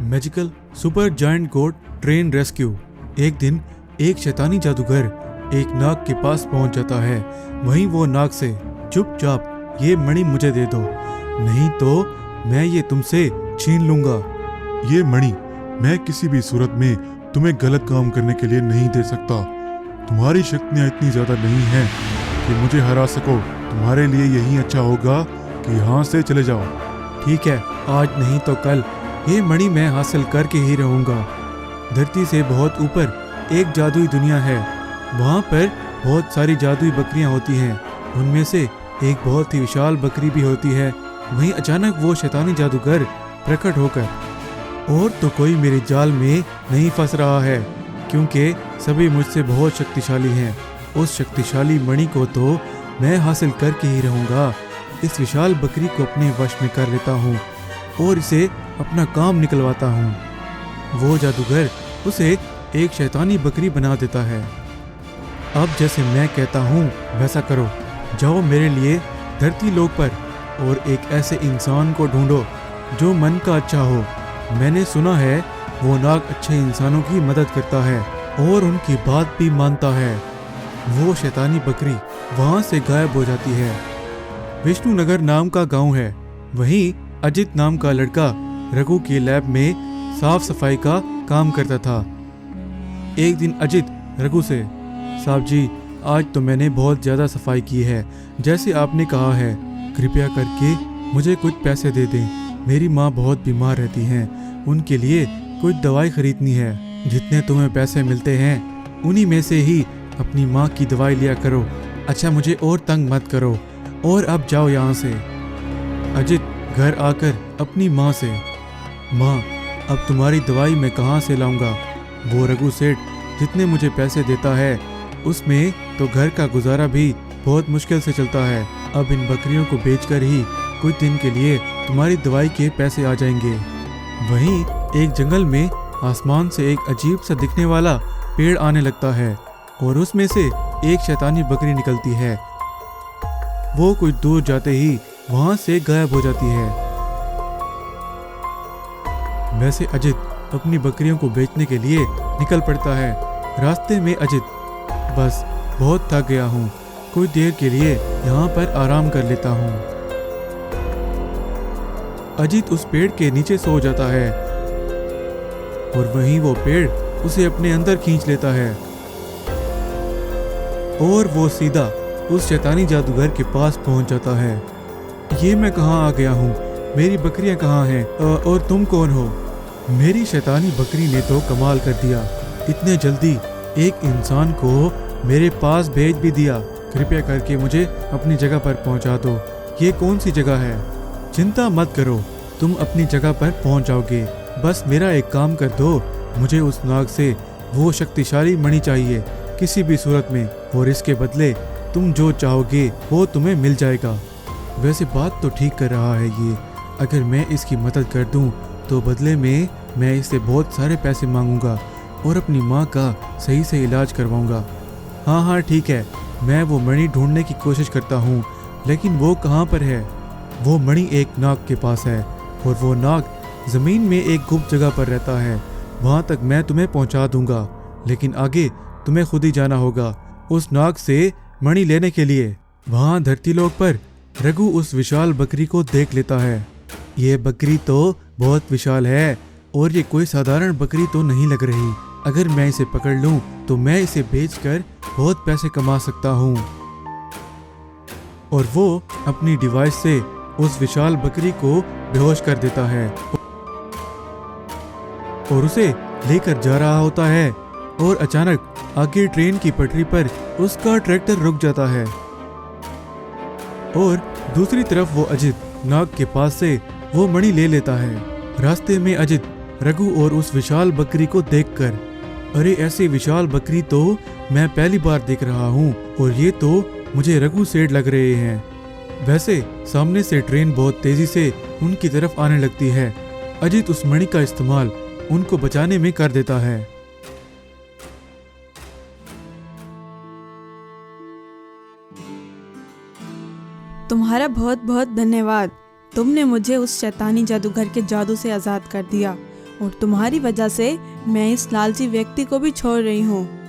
Magical super giant गोट train rescue. एक दिन एक शैतानी जादूगर एक नाग के पास पहुंच जाता है। वहीं वो नाग से, चुपचाप ये मणि मुझे दे दो, नहीं तो मैं ये तुमसे छीन लूंगा। ये मणि मैं किसी भी सूरत में तुम्हें गलत काम करने के लिए नहीं दे सकता। तुम्हारी शक्तियाँ इतनी ज्यादा नहीं हैं कि मुझे हरा सको। तुम्हारे लिए यही अच्छा होगा कि यहाँ से चले जाओ। ठीक है, आज नहीं तो कल ये मणि मैं हासिल करके ही रहूंगा। धरती से बहुत ऊपर एक जादुई दुनिया है। वहाँ पर बहुत सारी जादुई बकरियाँ होती हैं। उनमें से एक बहुत ही विशाल बकरी भी होती है। वहीं अचानक वो शैतानी जादूगर प्रकट होकर, और तो कोई मेरे जाल में नहीं फंस रहा है, क्योंकि सभी मुझसे बहुत शक्तिशाली हैं। उस शक्तिशाली मणि को तो मैं हासिल करके ही रहूंगा। इस विशाल बकरी को अपने वश में कर लेता हूँ और इसे अपना काम निकलवाता हूँ। वो जादूगर उसे एक शैतानी बकरी बना देता है। अब जैसे मैं कहता हूँ वैसा करो। जाओ मेरे लिए धरती लोक पर और एक ऐसे इंसान को ढूंढो जो मन का अच्छा हो। मैंने सुना है वो नाग अच्छे इंसानों की मदद करता है और उनकी बात भी मानता है। वो शैतानी बकरी वहाँ से गायब हो जाती है। विष्णुनगर नाम का गांव है। वहीं अजित नाम का लड़का रघु की लैब में साफ सफाई का काम करता था। एक दिन अजित रघु से, साहब जी, आज तो मैंने बहुत ज़्यादा सफाई की है, जैसे आपने कहा है। कृपया करके मुझे कुछ पैसे दे दें। मेरी माँ बहुत बीमार रहती हैं, उनके लिए कुछ दवाई खरीदनी है। जितने तुम्हें पैसे मिलते हैं उन्हीं में से ही अपनी माँ की दवाई लिया करो। अच्छा, मुझे और तंग मत करो और अब जाओ यहाँ से। अजित घर आकर अपनी माँ से, माँ, अब तुम्हारी दवाई मैं कहाँ से लाऊंगा? वो रघु सेठ जितने मुझे पैसे देता है उसमें तो घर का गुजारा भी बहुत मुश्किल से चलता है। अब इन बकरियों को बेचकर ही कुछ दिन के लिए तुम्हारी दवाई के पैसे आ जाएंगे। वहीं एक जंगल में आसमान से एक अजीब सा दिखने वाला पेड़ आने लगता है और उसमें से एक शैतानी बकरी निकलती है। वो कुछ दूर जाते ही वहां से गायब हो जाती है। वैसे अजित अपनी बकरियों को बेचने के लिए निकल पड़ता है। रास्ते में अजित, बस बहुत थक गया हूँ, कुछ देर के लिए यहाँ पर आराम कर लेता हूँ। अजित उस पेड़ के नीचे सो जाता है और वहीं वो पेड़ उसे अपने अंदर खींच लेता है और वो सीधा उस शैतानी जादूगर के पास पहुंच जाता है। ये मैं कहाँ आ गया हूँ? मेरी बकरियां कहाँ हैं? और तुम कौन हो? मेरी शैतानी बकरी ने तो कमाल कर दिया, इतने जल्दी एक इंसान को मेरे पास भेज भी दिया। कृपया करके मुझे अपनी जगह पर पहुंचा दो। ये कौन सी जगह है? चिंता मत करो, तुम अपनी जगह पर पहुंच जाओगे। बस मेरा एक काम कर दो, मुझे उस नाग से वो शक्तिशाली मणि चाहिए किसी भी सूरत में, और इसके बदले तुम जो चाहोगे वो तुम्हें मिल जाएगा। वैसे बात तो ठीक कर रहा है ये। अगर मैं इसकी मदद कर दूं तो बदले में मैं इससे बहुत सारे पैसे मांगूंगा और अपनी माँ का सही से इलाज करवाऊंगा। हाँ हाँ ठीक है, मैं वो मणि ढूंढने की कोशिश करता हूँ, लेकिन वो कहाँ पर है? वो मणि एक नाग के पास है और वो नाग ज़मीन में एक गुप्त जगह पर रहता है। वहाँ तक मैं तुम्हें पहुँचा दूंगा, लेकिन आगे तुम्हें खुद ही जाना होगा उस नाग से मणि लेने के लिए। वहाँ धरती लोक पर रघु उस विशाल बकरी को देख लेता है। ये बकरी तो बहुत विशाल है और ये कोई साधारण बकरी तो नहीं लग रही। अगर मैं इसे पकड़ लूं तो मैं इसे बेचकर बहुत पैसे कमा सकता हूँ। और वो अपनी डिवाइस से उस विशाल बकरी को बेहोश कर देता है और उसे लेकर जा रहा होता है, और अचानक आगे ट्रेन की पटरी पर उसका ट्रैक्टर रुक जाता है और दूसरी तरफ वो अजित नाग के पास से वो मणि ले लेता है। रास्ते में अजित रघु और उस विशाल बकरी को देखकर, अरे ऐसी विशाल बकरी तो मैं पहली बार देख रहा हूँ और ये तो मुझे रघु सेठ लग रहे हैं। वैसे सामने से ट्रेन बहुत तेजी से उनकी तरफ आने लगती है। अजित उस मणि का इस्तेमाल उनको बचाने में कर देता है। तुम्हारा बहुत बहुत धन्यवाद। तुमने मुझे उस शैतानी जादूगर के जादू से आज़ाद कर दिया और तुम्हारी वजह से मैं इस लालची व्यक्ति को भी छोड़ रही हूँ।